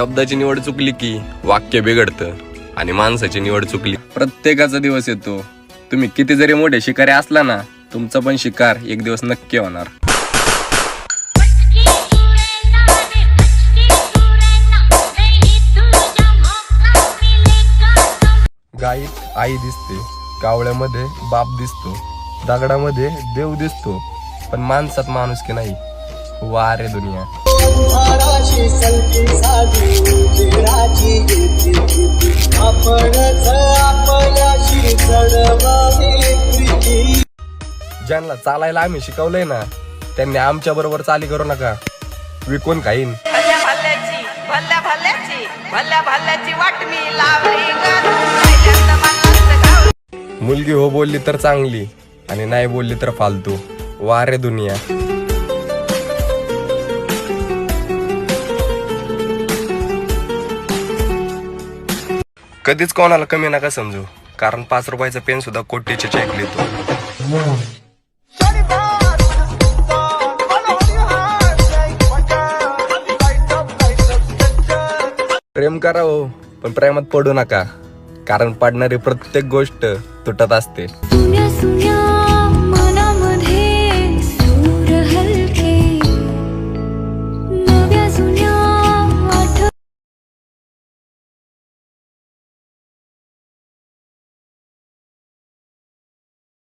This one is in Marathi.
शब्दाची निवड चुकली की वाक्य बिघडतं आणि माणसाची निवड चुकली प्रत्येकाचा दिवस येतो. तुम्ही किती जरी मोठे शिकारी असला ना, तुमचा पण शिकार एक दिवस नक्की होणार. गाईत आई दिसते, कावळ्यामध्ये बाप दिसतो, दगडामध्ये देव दिसतो, पण माणसात माणुसकी नाही. वा रे दुनिया. ज्यांना चालायला आम्ही शिकवलंय ना, त्यांनी आमच्या बरोबर चाली करू नका. विकून खाईन. मुलगी हो बोलली तर चांगली आणि नाही बोलली तर फालतू. वा रे दुनिया. कधीच कोणाला कमी नका समजू, कारण 5 रुपयाचा पेन सुद्धा कोटीचे चेक लिहितो. प्रेम करा हो, पण प्रेमात पडू नका, कारण पडणारी प्रत्येक गोष्ट तुटत असते.